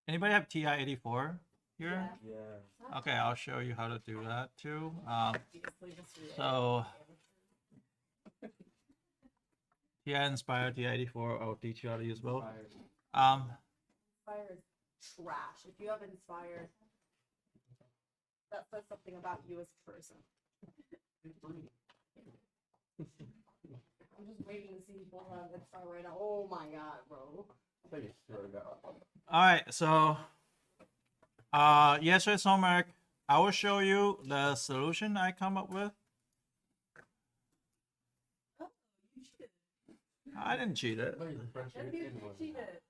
Anybody have TI-84 here? Yeah. Okay, I'll show you how to do that too. So TI Inspire, TI-84, I'll teach you how to use both. Inspire is trash. If you have Inspire, that says something about you as a person. I'm just waiting to see people have Inspire right now. Oh my god, bro. All right, so yesterday's homework, I will show you the solution I come up with. Oh, you cheated. I didn't cheat it. If you cheated.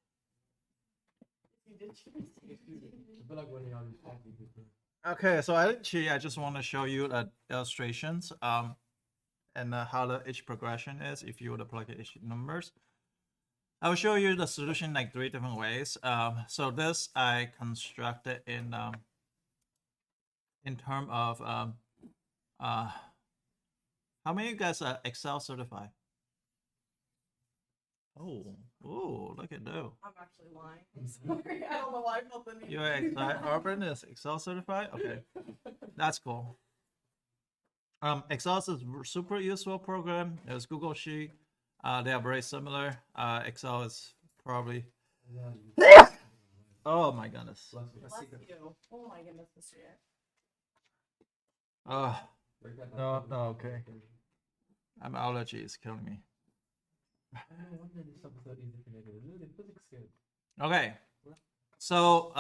You did cheat. Okay, so I didn't cheat. I just want to show you the illustrations and how the each progression is if you were to plug in each numbers. I will show you the solution like 3 different ways. So this I constructed in term of how many of you guys are Excel certified? Oh, look at that. I'm actually lying. I'm sorry. I don't know why I felt the need. You're Auburn is Excel certified? Okay, that's cool. Excel is a super useful program. There's Google Sheet. They are very similar. Excel is probably. Oh my goodness. Bless you. Oh my goodness, Mr. Yak. Oh, no, okay. I'm allergy is killing me. Okay, so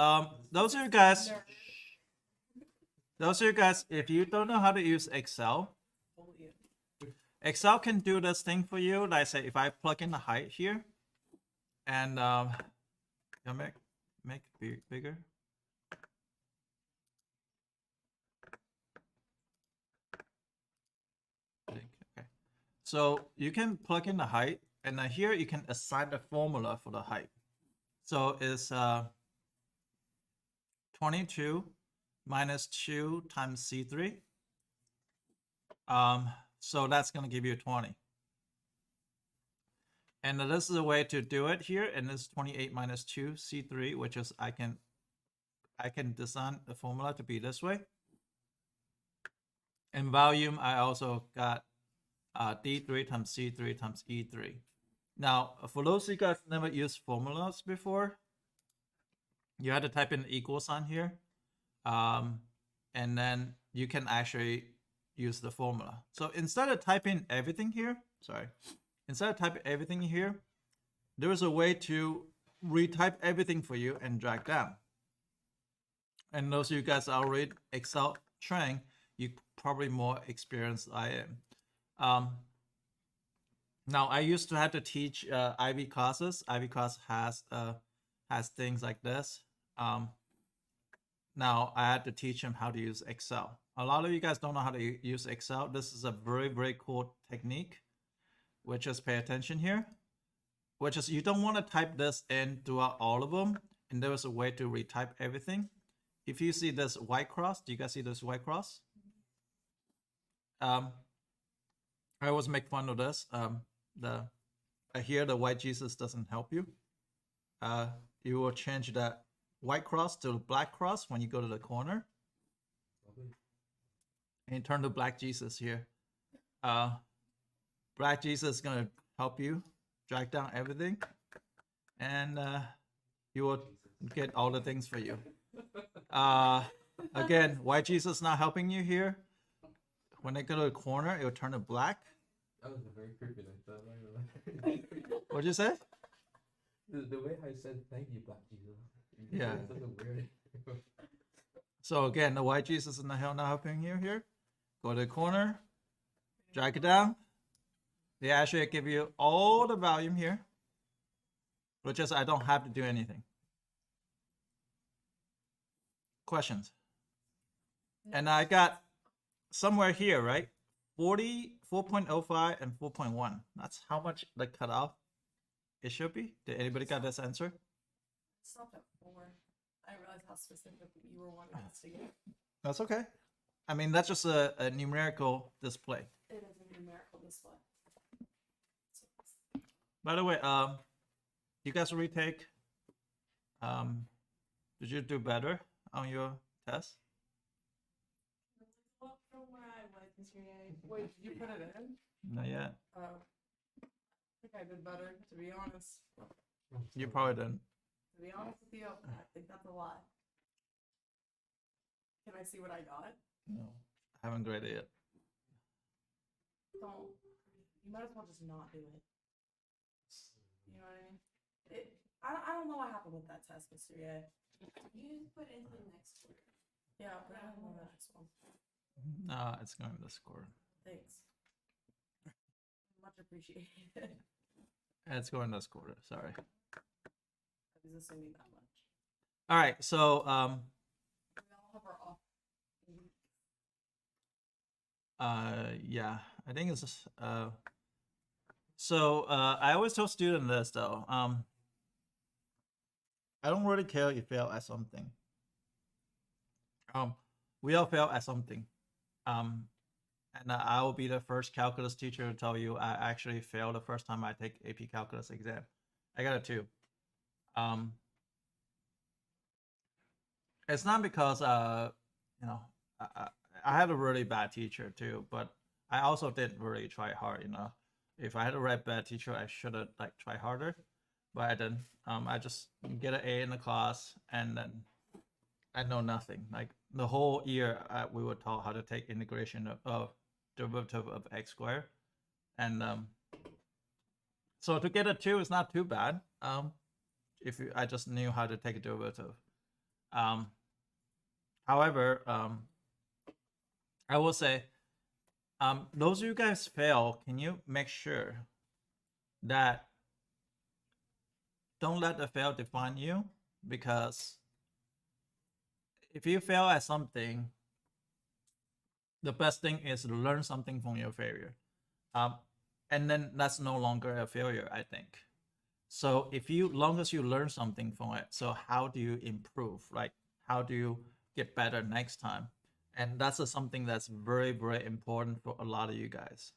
those are you guys. If you don't know how to use Excel, Excel can do this thing for you. Like say, if I plug in the height here, and make bigger. Okay, so you can plug in the height, and here you can assign the formula for the height. So it's 22 minus 2 times C3. So that's going to give you 20. And this is a way to do it here. And this is 28 minus 2 C3, which is I can design the formula to be this way. In volume, I also got D3 times C3 times E3. Now, for those of you guys never used formulas before, you had to type in the equal sign here. And then you can actually use the formula. So instead of typing everything here, there is a way to retype everything for you and drag down. And those of you guys are already Excel trained, you probably more experienced than I am. Now I used to have to teach IB classes. IB class has things like this. Now I had to teach them how to use Excel. A lot of you guys don't know how to use Excel. This is a very, very cool technique, which is pay attention here, which is you don't want to type this in throughout all of them. And there is a way to retype everything. If you see this white cross, do you guys see this white cross? I always make fun of this. Here the white Jesus doesn't help you. You will change that white cross to black cross when you go to the corner. And turn to black Jesus here. Black Jesus is gonna help you drag down everything, and you will get all the things for you. Again, white Jesus not helping you here. When they go to the corner, it will turn to black. That was very creepy like that. What'd you say? The way I said thank you, Black Jesus. Yeah. It's weird. So again, the white Jesus is not helping you here. Go to the corner, drag it down. They actually give you all the volume here, which is I don't have to do anything. Questions? And I got somewhere here, right? 4.05 and 4.1. That's how much the cutoff it should be. Did anybody got this answer? Stopped at 4. I didn't realize how specific you were wanting us to get. That's okay. I mean, that's just a numerical display. It is a numerical display. By the way, you guys retake Did you do better on your test? Well, from where I was, Mr. Yang. Wait, did you put it in? Not yet. Oh. I think I did better, to be honest. You probably didn't. To be honest with you, I think that's a lie. Can I see what I got? No, I haven't graded it. Don't. You might as well just not do it. You know what I mean? I don't know what happened with that test, Mr. Yang. You put in the next quarter. Yeah, but I don't know the next one. No, it's going to score. Thanks. Much appreciated. It's going to score. Sorry. I was assuming that much. All right. So We all have our off. yeah, I think it's just, so I always tell students this though. I don't really care if you fail at something. We all fail at something. And I will be the first calculus teacher to tell you I actually failed the first time I take AP calculus exam. I got a 2. It's not because you know, I had a really bad teacher too, but I also didn't really try hard. You know, if I had a really bad teacher, I should have like tried harder, but I didn't. I just get an A in the class, and then I know nothing. Like the whole year, we were taught how to take integration of derivative of x squared, and so to get a 2 is not too bad. If I just knew how to take a derivative. However, I will say, those of you guys fail, can you make sure that don't let the fail define you? Because if you fail at something, the best thing is to learn something from your failure. And then that's no longer a failure, I think. So if you, long as you learn something from it, so how do you improve? Like, how do you get better next time? And that's something that's very, very important for a lot of you guys.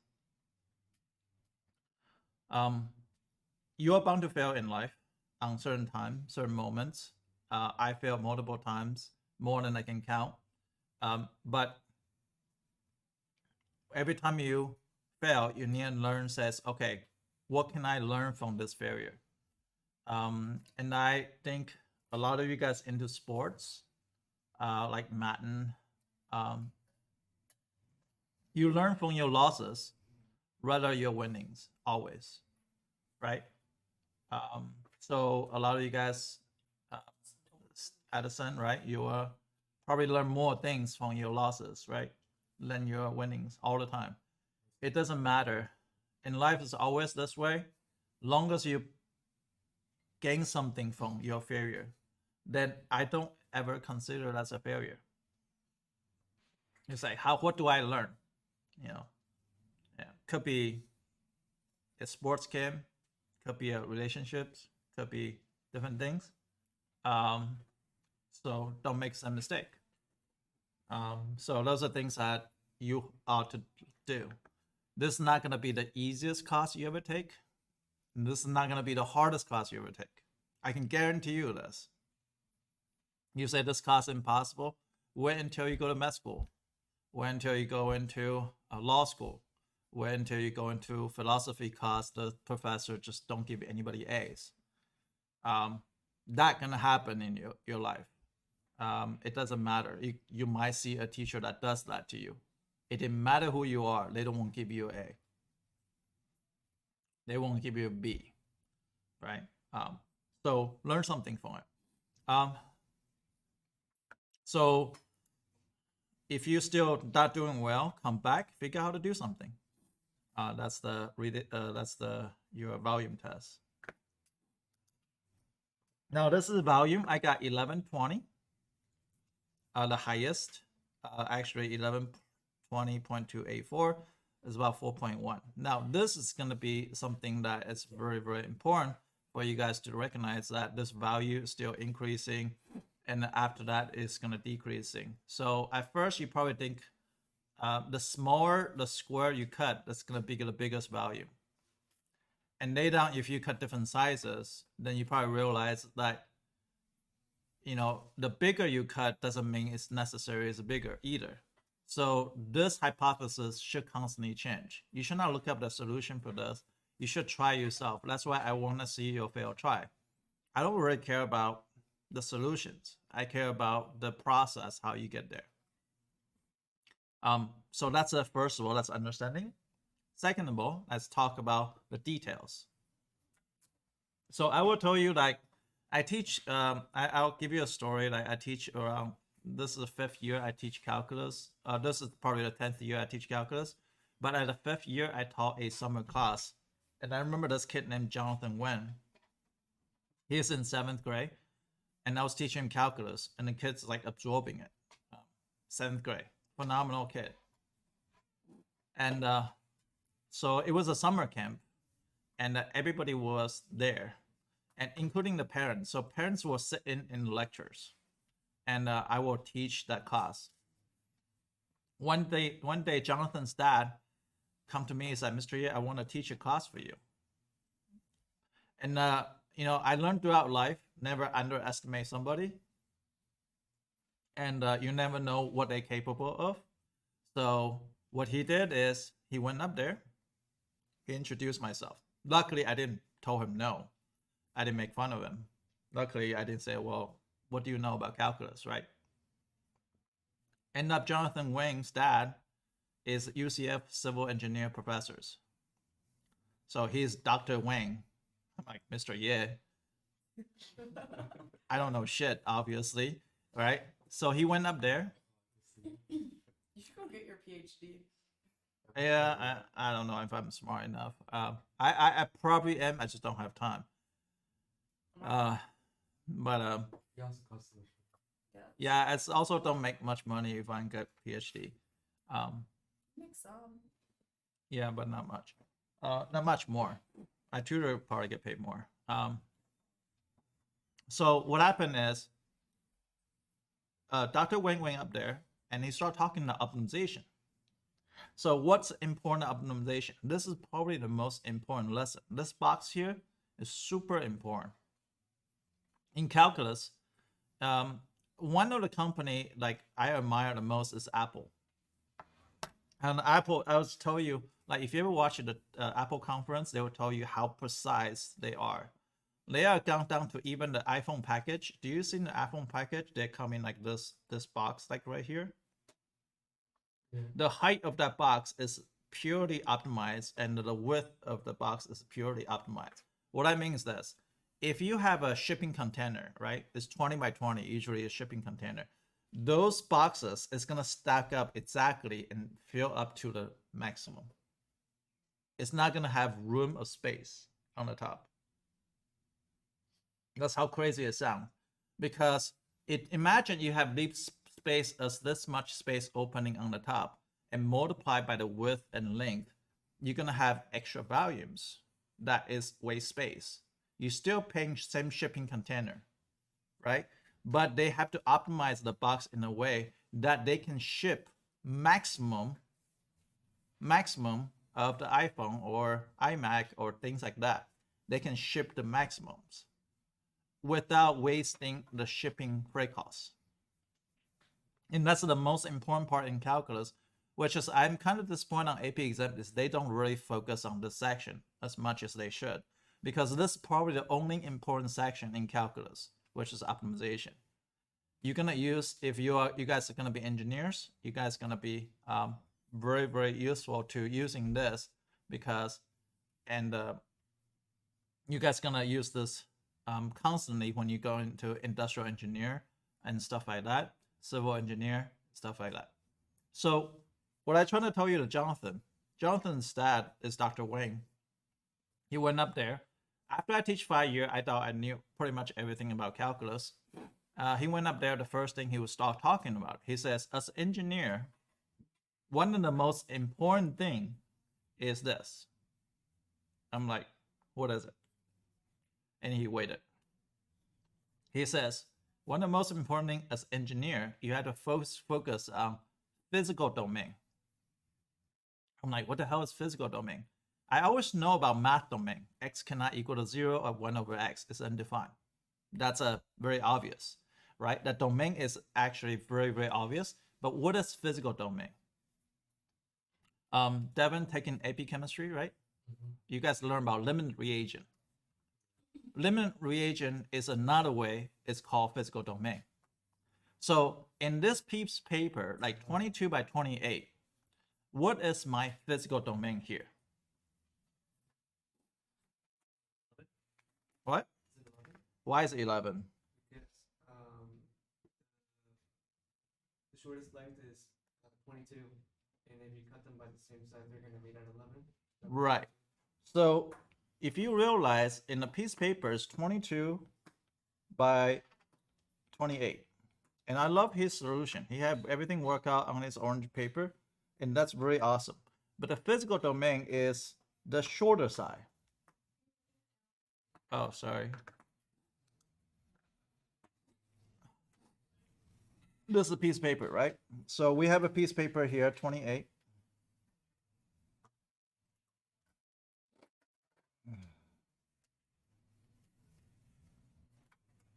You are bound to fail in life on certain times, certain moments. I failed multiple times, more than I can count. But every time you fail, you need to learn, says, okay, what can I learn from this failure? And I think a lot of you guys into sports, like Madden, you learn from your losses rather your winnings, always, right? So a lot of you guys, Addison, right? You probably learn more things from your losses, right, than your winnings all the time. It doesn't matter. In life, it's always this way. Long as you gain something from your failure, then I don't ever consider that as a failure. It's like, what do I learn? You know, yeah, could be a sports game, could be a relationships, could be different things. So don't make some mistake. So those are things that you ought to do. This is not going to be the easiest class you ever take. And this is not going to be the hardest class you ever take. I can guarantee you this. You say this class is impossible. Wait until you go to med school. Wait until you go into a law school. Wait until you go into philosophy class. The professor just don't give anybody A's. That gonna happen in your life. It doesn't matter. You might see a teacher that does that to you. It didn't matter who you are. They don't want to give you an A. They won't give you a B, right? So learn something from it. So if you're still not doing well, come back, figure out how to do something. That's your volume test. Now this is volume. I got 1120. The highest, actually 1120.284 is about 4.1. Now this is going to be something that is very, very important for you guys to recognize, that this value is still increasing, and after that it's going to decreasing. So at first you probably think the smaller the square you cut, that's going to be the biggest value. And later on, if you cut different sizes, then you probably realize that the bigger you cut doesn't mean it's necessary it's bigger either. So this hypothesis should constantly change. You should not look up the solution for this. You should try yourself. That's why I want to see your fail try. I don't really care about the solutions. I care about the process, how you get there. So that's first of all, that's understanding. Second of all, let's talk about the details. So I will tell you, like, I teach, I'll give you a story. Like, I teach around, this is the 5th year I teach calculus. This is probably the 10th year I teach calculus. But at the 5th year, I taught a summer class. And I remember this kid named Jonathan Wen. He's in 7th grade. And I was teaching him calculus. And the kid's like absorbing it. 7th grade. Phenomenal kid. And so it was a summer camp. And everybody was there, and including the parents. So parents will sit in lectures, and I will teach that class. One day, Jonathan's dad come to me and said, "Mr. Ye, I want to teach a class for you." And I learned throughout life, never underestimate somebody, and you never know what they're capable of. So what he did is he went up there, he introduced myself. Luckily, I didn't tell him no. I didn't make fun of him. Luckily, I didn't say, well, what do you know about calculus, right? End up, Jonathan Wang's dad is UCF civil engineer professors. So he's Dr. Wang. I'm like, Mr. Ye. I don't know shit, obviously, right? So he went up there. You should go get your PhD. Yeah, I don't know if I'm smart enough. I probably am. I just don't have time. But He also costs so much. yeah, it's also don't make much money if I get PhD. Make some. Yeah, but not much. Not much more. My tutor probably get paid more. So what happened is, Dr. Wang went up there and he started talking about optimization. So what's important optimization? This is probably the most important lesson. This box here is super important. In calculus, one of the company like I admire the most is Apple. And Apple, I was tell you, like if you ever watch the Apple conference, they will tell you how precise they are. They are down to even the iPhone package. Do you see the iPhone package? They come in like this box, like right here. Yeah. The height of that box is purely optimized, and the width of the box is purely optimized. What I mean is this: if you have a shipping container, right? It's 20 by 20, usually a shipping container. Those boxes is gonna stack up exactly and fill up to the maximum. It's not gonna have room of space on the top. That's how crazy it sounds. Because imagine you have this space as this much space opening on the top and multiply by the width and length, you're gonna have extra volumes. That is waste space. You're still paying same shipping container, right? But they have to optimize the box in a way that they can ship maximum of the iPhone or iMac or things like that. They can ship the maximums without wasting the shipping freight costs. And that's the most important part in calculus, which is I'm kind of disappointed on AP exam is they don't really focus on this section as much as they should, because this is probably the only important section in calculus, which is optimization. You're gonna use, if you guys are gonna be engineers, you guys are gonna be very, very useful to using this, because, and you guys gonna use this constantly when you go into industrial engineer and stuff like that, civil engineer, stuff like that. So what I try to tell you to Jonathan's dad is Dr. Wang. He went up there. After I teach 5 years, I thought I knew pretty much everything about calculus. He went up there, the first thing he would start talking about, he says, as an engineer, one of the most important thing is this. I'm like, what is it? And he waited. He says, one of the most important thing as engineer, you have to focus on physical domain. I'm like, what the hell is physical domain? I always know about math domain. X cannot equal to 0 or 1 over x. It's undefined. That's very obvious. right? The domain is actually very, very obvious. But what is physical domain? Devin taking AP chemistry, right? You guys learn about limited reagent. Limited reagent is another way. It's called physical domain. So in this piece paper, like 22 by 28, what is my physical domain here? What? Is it 11? Why is it 11? Because the shortest length is 22, and if you cut them by the same side, they're going to meet at 11. Right. So if you realize in the piece paper is 22 by 28. And I love his solution. He had everything work out on his orange paper, and that's very awesome. But the physical domain is the shorter side. Oh, sorry. This is a piece of paper, right? So we have a piece of paper here, 28.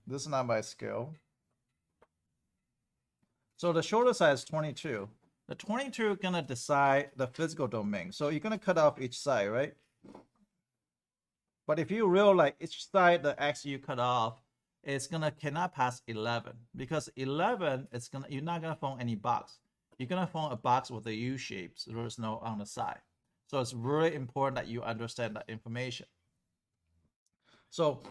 This is not by scale. So the shorter side is 22. The 22 is gonna decide the physical domain. So you're gonna cut off each side, right? But if you realize each side, the X you cut off, it's cannot pass 11 because 11 is you're not gonna form any box. You're gonna form a box with a U shape. So there's no on the side. So it's really important that you understand that information. So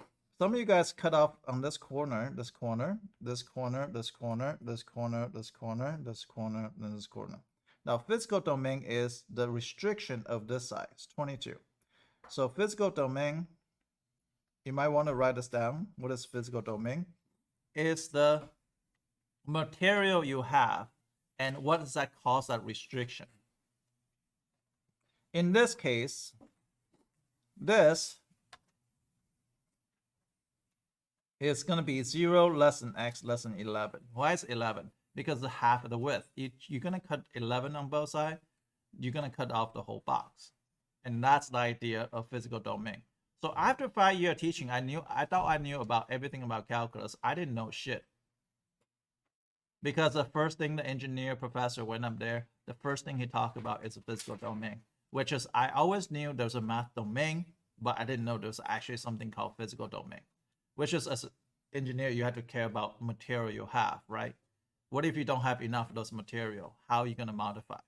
some of you guys cut off on this corner, this corner, this corner, this corner, this corner, this corner, this corner, and this corner. Now, physical domain is the restriction of this size, 22. So physical domain, you might want to write this down. What is physical domain? It's the material you have, and what does that cause that restriction? In this case, this is going to be 0 less than x less than 11. Why is 11? Because the half of the width. You're going to cut 11 on both sides. You're going to cut off the whole box. And that's the idea of physical domain. So after 5 years teaching, I thought I knew about everything about calculus. I didn't know shit. Because the first thing the engineer professor went up there, the first thing he talked about is a physical domain, which is I always knew there's a math domain, but I didn't know there's actually something called physical domain. Which is, as an engineer, you have to care about material you have, right? What if you don't have enough of those material? How are you going to modify?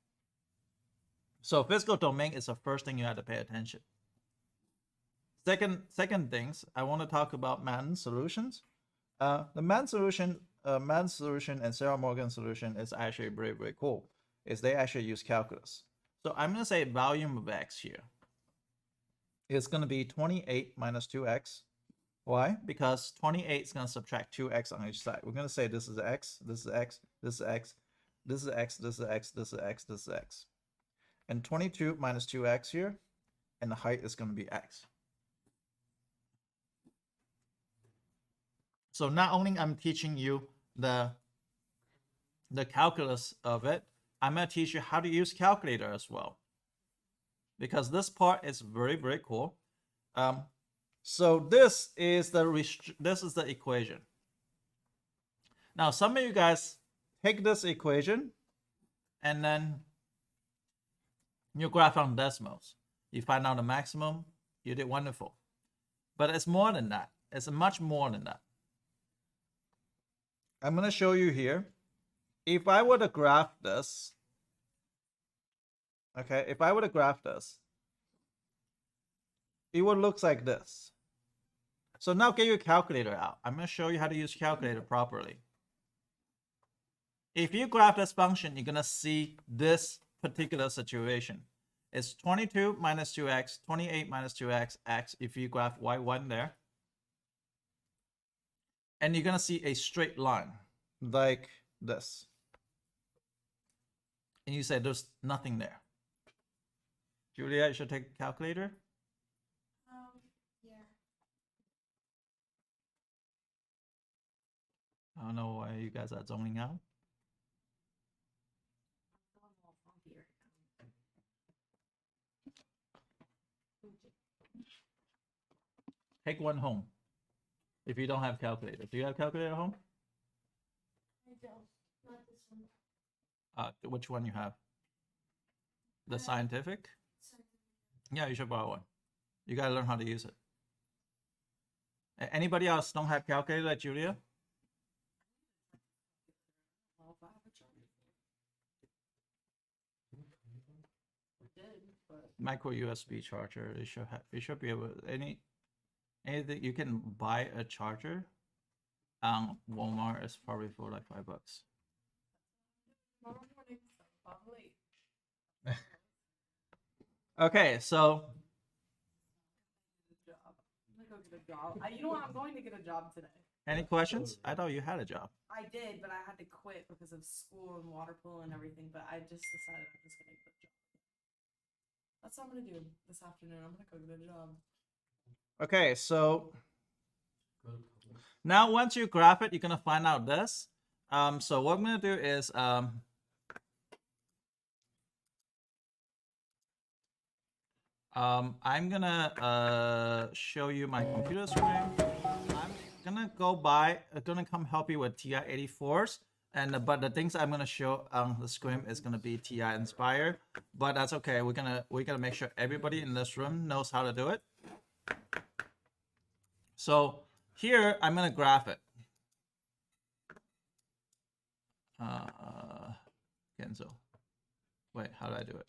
So physical domain is the first thing you have to pay attention. Second things, I want to talk about Mann solutions. The Mann solution and Sarah Morgan solution is actually very, very cool. Is they actually use calculus. So I'm going to say volume of x here. It's going to be 28 minus 2x. Why? Because 28 is going to subtract 2x on each side. We're going to say this is x, this is x, this is x, this is x, this is x, this is x, this is x. And 22 minus 2x here, and the height is going to be x. So not only I'm teaching you the calculus of it, I'm going to teach you how to use calculator as well. Because this part is very, very cool. So this is the equation. Now, some of you guys take this equation and then you graph on decimals. You find out the maximum, you did wonderful. But it's more than that. It's much more than that. I'm going to show you here. If I were to graph this, okay, if I were to graph this, it would look like this. So now get your calculator out. I'm going to show you how to use calculator properly. If you graph this function, you're going to see this particular situation. It's 22 minus 2x, 28 minus 2x, x, if you graph y1 there. And you're going to see a straight line like this. And you say there's nothing there. Julia, you should take a calculator. Yeah. I don't know why you guys are zoning out. Take one home. If you don't have calculator. Do you have calculator at home? don't. Not this one. Which one you have? The scientific? Sorry. Yeah, you should borrow one. You gotta learn how to use it. Anybody else don't have calculator like Julia? Well, if I have a job. I did, but Micro USB charger. You should have. You should be able anything. You can buy a charger. Walmart is probably for like $5. tomorrow morning, so probably. Okay, so Job. I'm gonna go get a job. You know what? I'm going to get a job today. any questions? I thought you had a job. I did, but I had to quit because of school and water polo and everything. But I just decided I'm just gonna get a job. That's what I'm gonna do this afternoon. I'm gonna go get a job. Okay, so now once you graph it, you're gonna find out this. So what I'm gonna do is I'm gonna show you my computer screen. I'm gonna gonna come help you with TI-84s, and but the things I'm gonna show on the screen is gonna be TI Inspire, but that's okay. We're gonna make sure everybody in this room knows how to do it. So here I'm gonna graph it. Kenzo. Wait, how do I do it?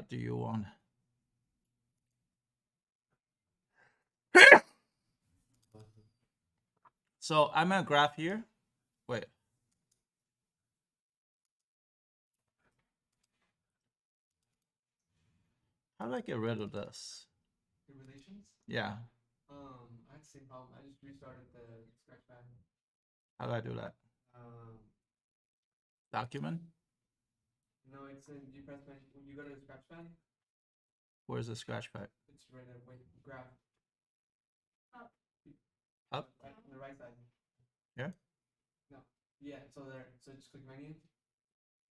Do you want? So I'm gonna graph here. Wait. How do I get rid of this? The relations? Yeah. I had the same problem. I just restarted the scratchpad. How do I do that? Document? No, it's in, you press when you go to the scratchpad, Where's the scratch pad? it's right there, wait, graph. Up. Up? Right, on the right side. Here? No, yeah, so there, so just click menu,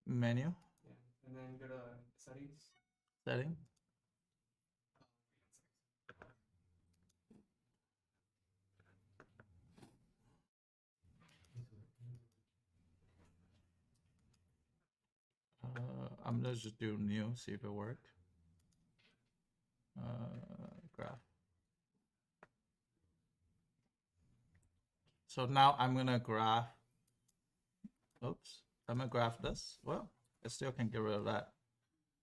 Menu? yeah, and then go to settings. Setting? I'm gonna just do new, see if it worked. Graph. So now I'm gonna graph. Oops, I'm gonna graph this. Well, I still can get rid of that.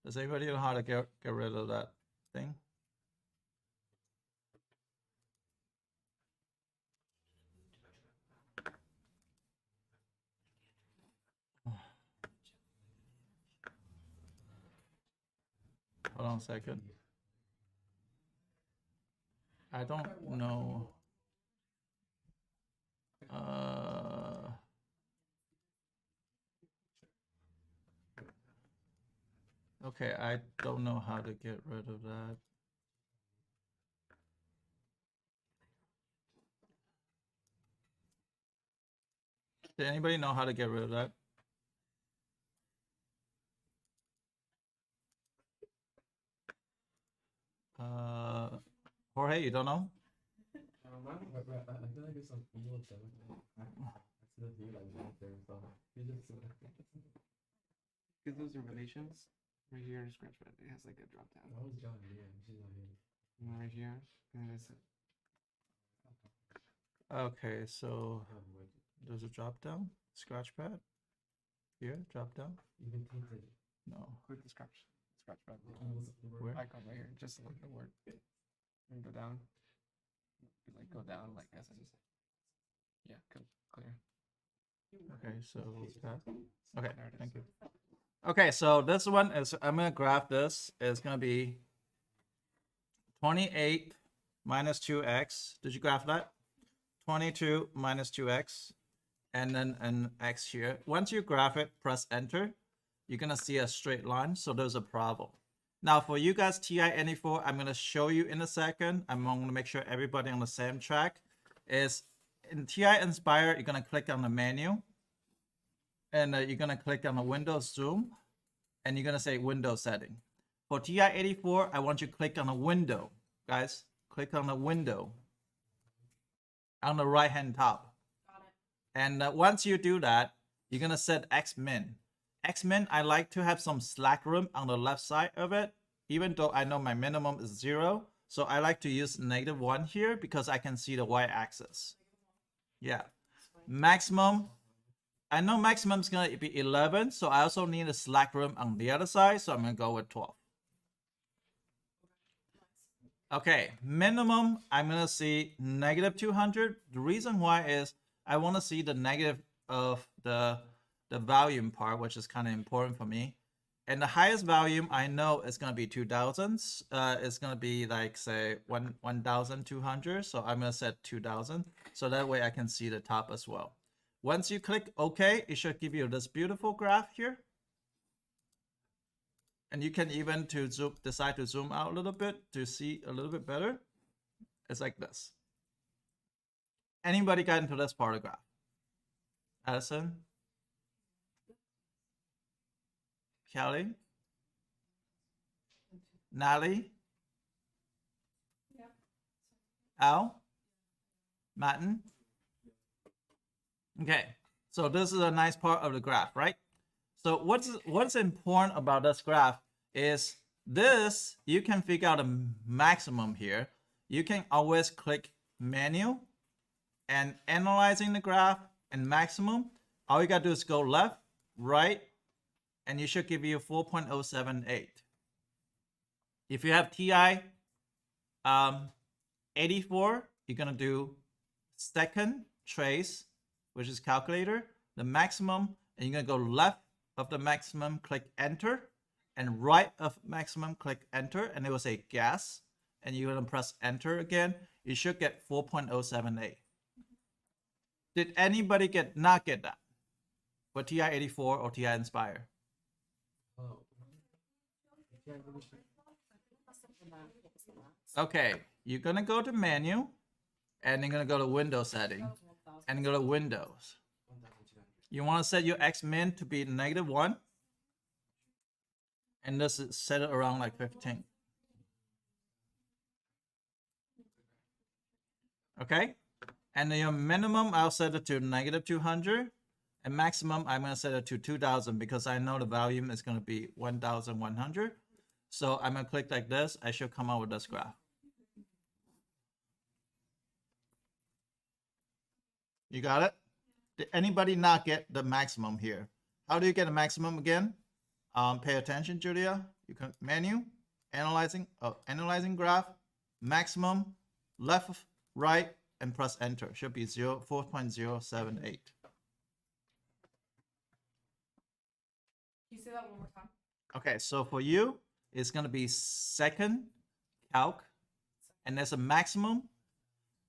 Does anybody know how to get rid of that thing? Hold on a second. I don't know. Okay, I don't know how to get rid of that. Did anybody know how to get rid of that? Jorge, you don't know? I feel like it's some evil thing. I see the view like right there, so you just because those are relations. Right here in scratchpad, it has like a drop down. I was John, yeah, she's not here. And right here, and it's Okay, so there's a drop down, scratch pad. Here, drop down. even tinted. No. Click the scratchpad. Where? Icon right here, just like the word. And go down. Like go down like as in. Yeah, clear. Okay, so that. Okay, There it is. thank you. Okay, so this one is, I'm gonna graph this. It's gonna be 28 minus 2x. Did you graph that? 22 minus 2x, and then an x here. Once you graph it, press enter. You're gonna see a straight line, so there's a problem. Now for you guys, TI-84, I'm gonna show you in a second. I'm gonna make sure everybody on the same track. Is in TI Inspire, you're gonna click on the menu, and you're gonna click on the Windows Zoom, and you're gonna say Window Setting. For TI-84, I want you to click on the window, guys. Click on the window on the right-hand top. Got it. And once you do that, you're gonna set X min. X min, I like to have some slack room on the left side of it, even though I know my minimum is 0. So I like to use -1 here because I can see the y-axis. Yeah. Maximum, I know maximum is gonna be 11, so I also need a slack room on the other side, so I'm gonna go with 12. Okay, minimum, I'm gonna see -200. The reason why is I want to see the negative of the volume part, which is kind of important for me. And the highest volume I know is gonna be 2000. It's gonna be like say 1,200. So I'm gonna set 2000. So that way I can see the top as well. Once you click OK, it should give you this beautiful graph here. And you can even decide to zoom out a little bit to see a little bit better. It's like this. Anybody got into this part of the graph? Addison? Kelly? Natalie? Yep. Al? Martin? Okay, so this is a nice part of the graph, right? So what's important about this graph is this, you can figure out a maximum here. You can always click menu and analyzing the graph and maximum. All you gotta do is go left, right, and you should give you 4.078. If you have TI 84, you're gonna do second trace, which is calculator, the maximum, and you're gonna go left of the maximum, click enter, and right of maximum, click enter, and it will say gas, and you're gonna press enter again. You should get 4.078. Did anybody not get that for TI-84 or TI Inspire? Oh. Okay, you're gonna go to menu, and you're gonna go to window setting, and go to Windows. You want to set your X min to be -1, and this is set it around like 15. Okay, and then your minimum I'll set it to -200, and maximum I'm gonna set it to 2000 because I know the volume is gonna be 1100. So I'm gonna click like this. I should come out with this graph. You got it? Did anybody not get the maximum here? How do you get a maximum again? Pay attention, Julia. You can menu, analyzing graph, maximum, left, right, and press enter. Should be 4.078. Can you say that one more time? Okay, so for you, it's gonna be second calc, and there's a maximum,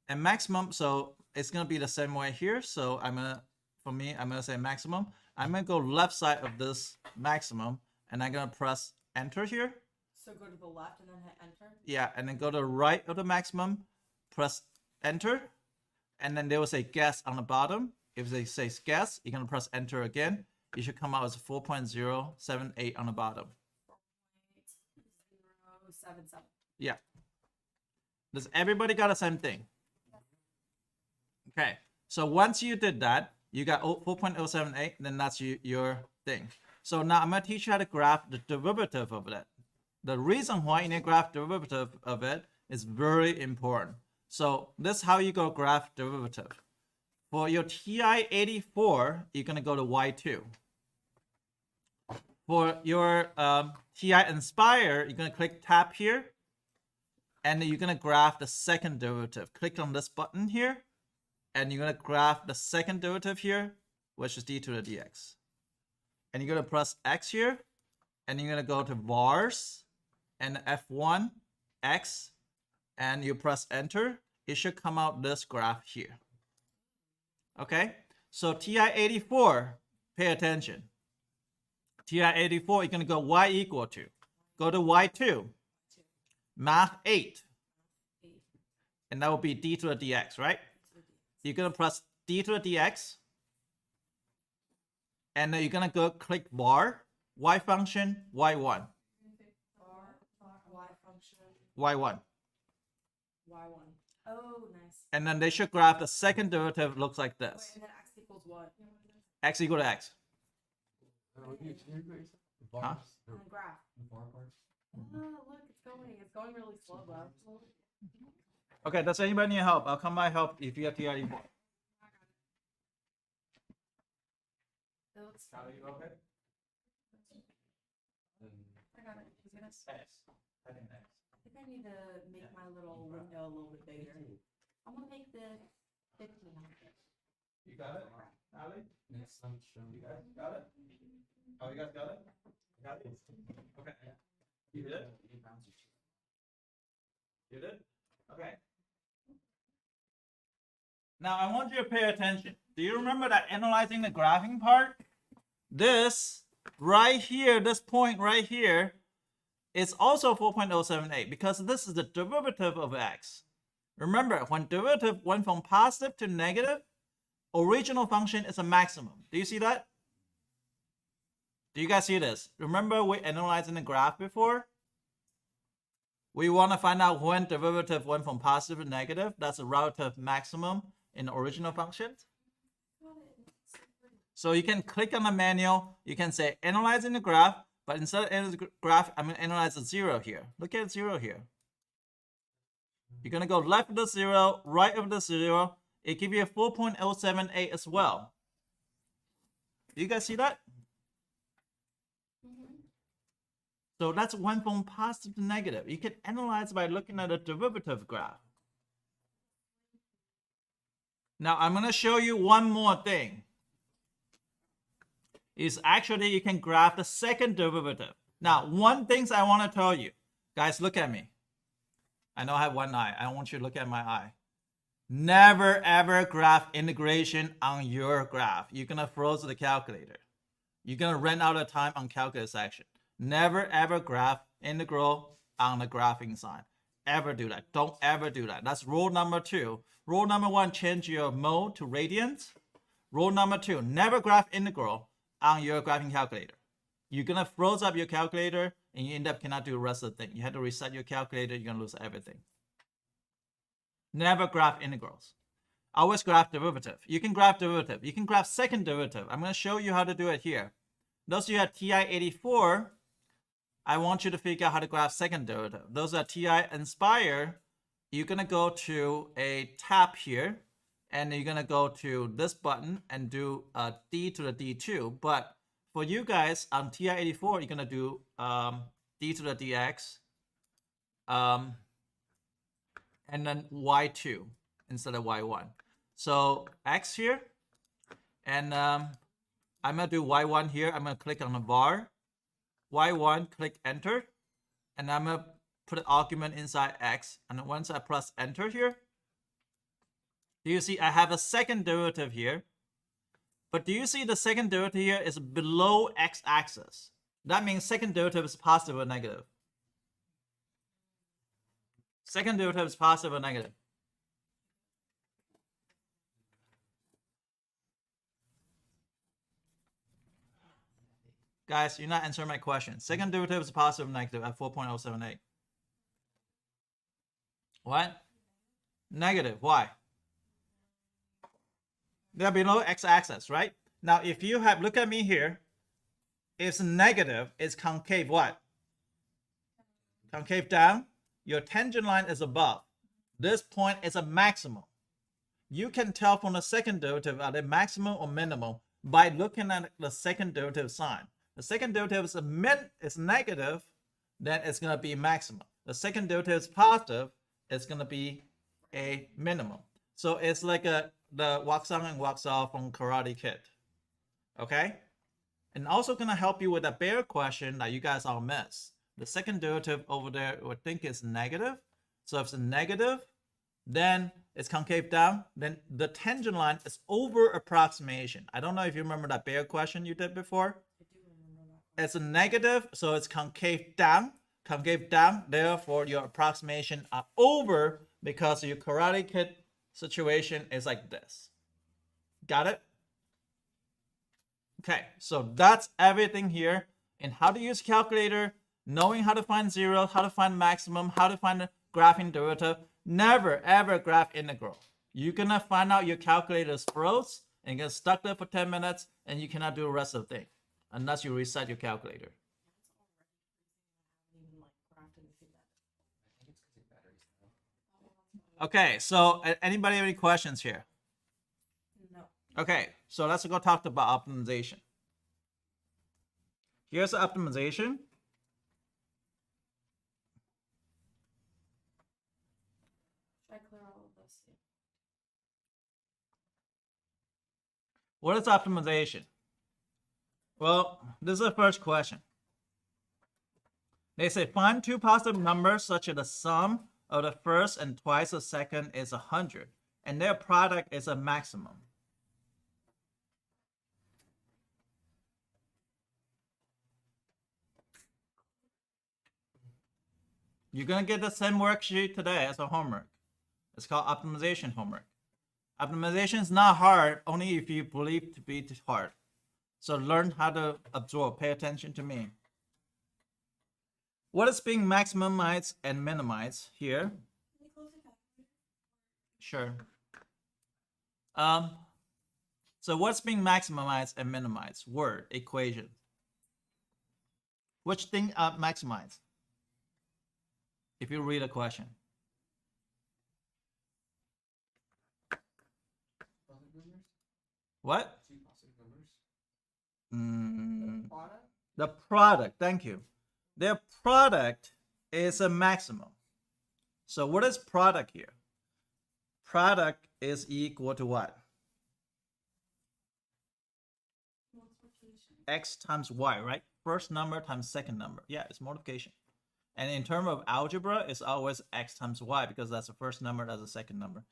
and maximum. So it's gonna be the same way here. So I'm gonna say maximum. I'm gonna go left side of this maximum, and I'm gonna press enter here. So go to the left and then hit enter. Yeah, and then go to the right of the maximum, press enter, and then they will say guess on the bottom. If they say guess, you're gonna press enter again. You should come out as 4.078 on the bottom. 4.077. Yeah. Does everybody got the same thing? Okay. So once you did that, you got 4.078, then that's your thing. So now I'm going to teach you how to graph the derivative of that. The reason why you need to graph derivative of it is very important. So this is how you go graph derivative. For your TI-84, you're going to go to Y2. For your TI Inspire, you're going to click tab here, and you're going to graph the second derivative. Click on this button here, and you're going to graph the second derivative here, which is d to the dx. And you're going to press X here, and you're going to go to vars and F1, X, and you press enter. It should come out this graph here. Okay, so TI-84, pay attention. TI-84, you're going to go y equal to. Go to Y2, math 8. And that will be d to the dx, right? You're going to press d to the dx. And then you're going to go click var, y function, y1. Y function. y1. Y1. Oh, nice. And then they should graph the second derivative looks like Wait, this. and then x equals what? X equal to X. Oh, you can do it. Huh? On the graph. Oh, look, it's going. It's going really slow though. Okay, does anybody need help? I'll come by help if you have TI. It looks. Are you okay? I got it. He's gonna. X. I think X. I think I need to make my little window a little bit bigger. I'm gonna make this 15. You got it? Ali? Next time, show You me. guys got it? Oh, you guys got it? Got it? Okay. You did? You did? Okay. Now I want you to pay attention. Do you remember that analyzing the graphing part? This right here, this point right here, is also 4.078 because this is the derivative of x. Remember, when derivative went from positive to negative, original function is a maximum. Do you see that? Do you guys see this? Remember we analyzed in the graph before? We want to find out when derivative went from positive to negative. That's a relative maximum in the original function. So you can click on the manual. You can say analyzing the graph, but instead of analyzing the graph, I'm going to analyze the 0 here. Look at 0 here. You're going to go left of the 0, right of the 0. It gives you a 4.078 as well. Do you guys see that? So that's went from positive to negative. You can analyze by looking at a derivative graph. Now I'm going to show you one more thing. Is actually you can graph the second derivative. Now, one thing I want to tell you. Guys, look at me. I know I have one eye. I want you to look at my eye. Never ever graph integration on your graph. You're going to froze the calculator. You're going to run out of time on calculus section. Never ever graph integral on the graphing sign. Ever do that. Don't ever do that. That's rule number 2. Rule number 1, change your mode to radians. Rule number 2, never graph integral on your graphing calculator. You're going to froze up your calculator and you end up cannot do the rest of the thing. You have to reset your calculator. You're going to lose everything. Never graph integrals. Always graph derivative. You can graph derivative. You can graph second derivative. I'm going to show you how to do it here. Those of you have TI-84, I want you to figure out how to graph second derivative. Those are TI Inspire. You're going to go to a tab here, and you're going to go to this button and do D to the D2. But for you guys on TI-84, you're going to do D to the DX, and then Y2 instead of Y1. So X here, and I'm going to do Y1 here. I'm going to click on the bar. Y1, click enter, and I'm going to put an argument inside X. And once I press enter here, do you see I have a second derivative here? But do you see the second derivative here is below x-axis? That means second derivative is positive or negative. Second derivative is positive or negative. Guys, you're not answering my question. Second derivative is positive or negative at 4.078. What? Negative. Why? They're below x-axis, right? Now, if you have, look at me here. If negative, it's concave what? Concave down. Your tangent line is above. This point is a maximum. You can tell from the second derivative are they maximum or minimum by looking at the second derivative sign. The second derivative is negative, then it's going to be maximum. The second derivative is positive, it's going to be a minimum. So it's like the walks on and walks off from Karate Kid. Okay? And also going to help you with a bear question that you guys all miss. The second derivative over there, I think is negative. So if it's negative, then it's concave down. Then the tangent line is over approximation. I don't know if you remember that bear question you did before. It's a negative, so it's concave down. Concave down, therefore your approximation are over because your Karate Kid situation is like this. Got it? Okay, so that's everything here in how to use calculator, knowing how to find zero, how to find maximum, how to find the graphing derivative. Never ever graph integral. You're gonna find out your calculator's froze and get stuck there for 10 minutes, and you cannot do the rest of the thing unless you reset your calculator. It's already freezing and I haven't even like crafted a few that. I think it's because your battery's low. Okay, so anybody have any questions here? No. Okay, so let's go talk about optimization. Here's the optimization. Should I clear all of this? Yeah. What is optimization? Well, this is the first question. They say find two positive numbers such that the sum of the first and twice the second is 100, and their product is a maximum. You're gonna get the same worksheet today as a homework. It's called optimization homework. Optimization is not hard, only if you believe to be hard. So learn how to absorb, pay attention to me. What is being maximized and minimized here? Can you close the calculator? Sure. So what's being maximized and minimized? Word, equation. Which thing are maximized? If you read a question. Positive numbers? What? Two positive numbers? Product? The product, thank you. Their product is a maximum. So what is product here? Product is equal to what? Multiplication. X times Y, right? First number times second number. Yeah, it's multiplication. And in terms of algebra, it's always X times Y because that's the first number, that's the second number.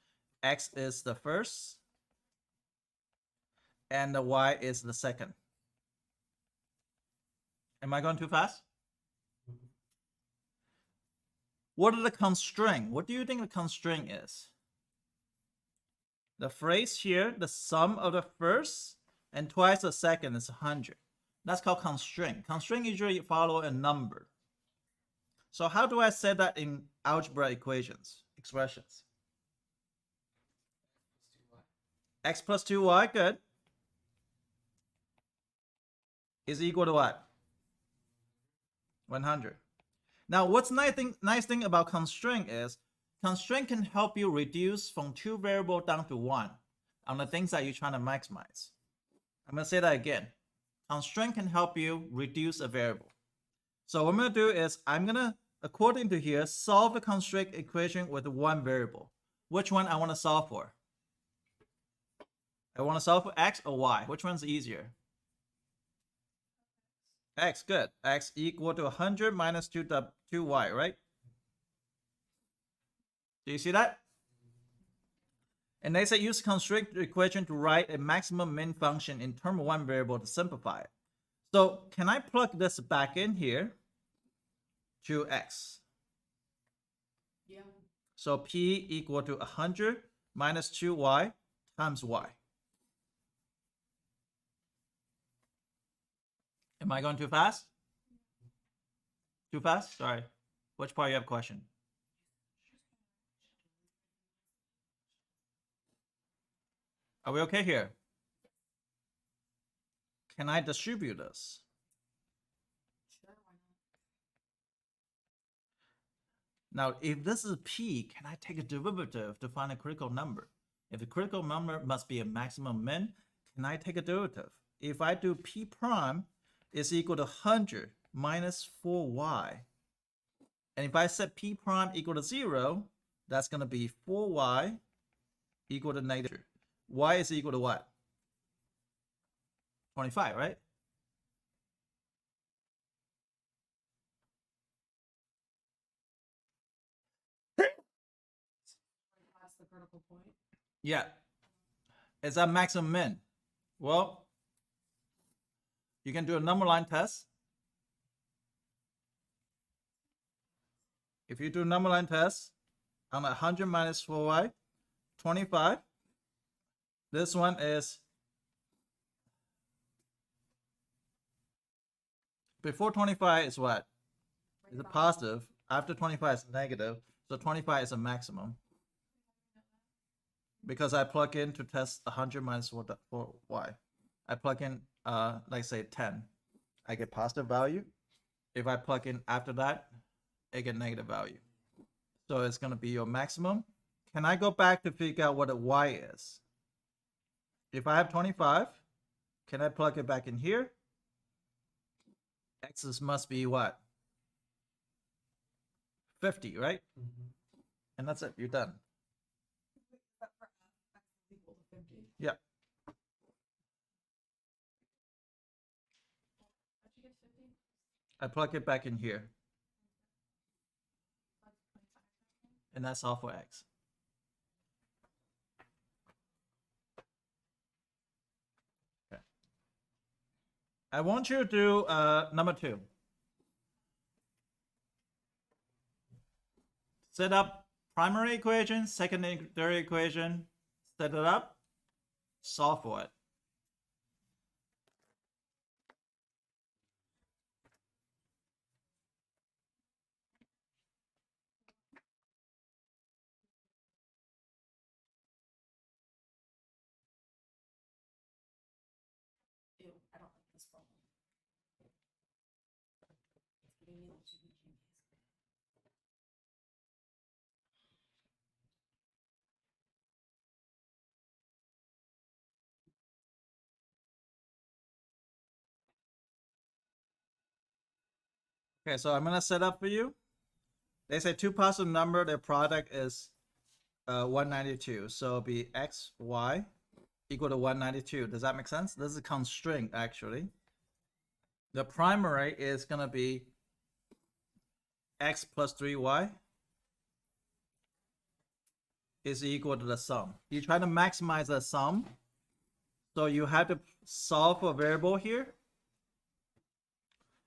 X is the first, and the Y is the second. Am I going too fast? What are the constraint? What do you think the constraint is? The phrase here, the sum of the first and twice the second is 100. That's called constraint. Constraint usually follow a number. So how do I say that in algebra equations, expressions? X plus 2y, good. Is equal to what? 100. Now, what's nice thing about constraint is constraint can help you reduce from 2 variables down to 1 on the things that you're trying to maximize. I'm going to say that again. Constraint can help you reduce a variable. So what I'm going to do is I'm going to, according to here, solve the constraint equation with one variable. Which one I want to solve for? I want to solve for x or y. Which one's easier? X, good. X equal to 100 minus 2y, right? Do you see that? And they say use constraint equation to write a maximum min function in term of one variable to simplify it. So can I plug this back in here to x? Yeah. So p equal to 100 minus 2y times y. Am I going too fast? Too fast? Sorry. Which part you have a question? Are we okay here? Can I distribute this? Sure, why not? Now, if this is p, can I take a derivative to find a critical number? If the critical number must be a maximum min, can I take a derivative? If I do p prime is equal to 100 minus 4y, and if I set p prime equal to 0, that's going to be 4y equal to negative. Y is equal to what? 25, right? Past the critical point. Yeah. Is that maximum min? Well, you can do a number line test. If you do a number line test on 100 minus 4y, 25. This one is before 25 is what? Is a positive. After 25 is negative. So 25 is a maximum. because I plug in to test 100 minus 4y. I plug in, like say 10. I get positive value. If I plug in after that, I get negative value. So it's going to be your maximum. Can I go back to figure out what a y is? If I have 25, can I plug it back in here? X's must be what? 50, right? And that's it. You're done. Except for f, x is equal to 50. Yeah. How'd you get 50? I plug it back in here. That's 25. And that's all for x. Okay. I want you to do number 2. Set up primary equation, secondary equation, set it up, solve for it. Ew, I don't like this problem. It's giving me the heebie-jeebies. Okay, so I'm gonna set up for you. They say two positive number, their product is 192. So it'll be x, y equal to 192. Does that make sense? This is a constraint actually. The primary is gonna be x plus 3y is equal to the sum. You try to maximize the sum. So you have to solve for a variable here.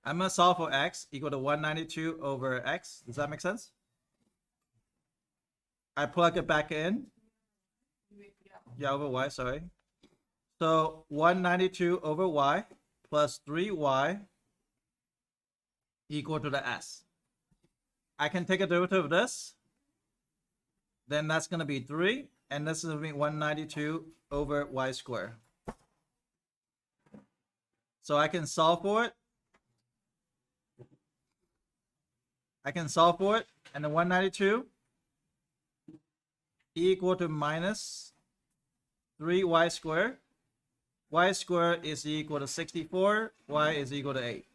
I'm gonna solve for x equal to 192 over x. Does that make sense? I plug it back in. Yeah. Yeah, over y, sorry. So 192 over y plus 3y equal to the s. I can take a derivative of this. Then that's going to be 3. And this is going to be 192 over y squared. So I can solve for it. And the 192 equal to minus 3y squared. Y squared is equal to 64. Y is equal to 8.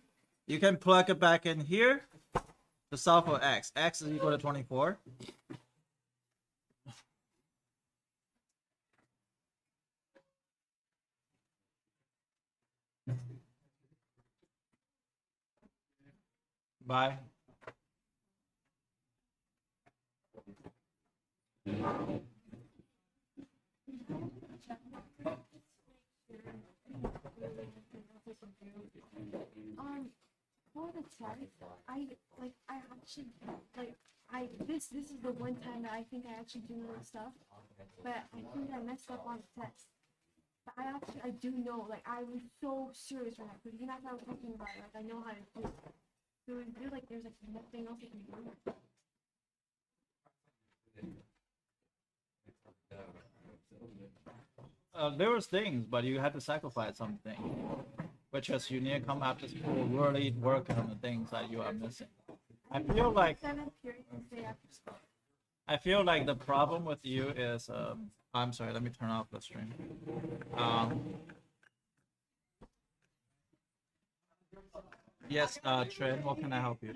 You can plug it back in here to solve for x. X is equal to 24. Bye. For the test, this is the one time that I think I actually do know stuff, but I think I messed up on the test. But I do know, like, I was so serious right now, because even after I was thinking about it, like, I know how to do it. So it feels like there's, like, nothing else I can do. There was things, but you had to sacrifice something, which is you need to come after school, really work on the things that you are missing. I feel like the problem with you is I'm sorry, let me turn off the stream. Yes, Trent, what can I help you?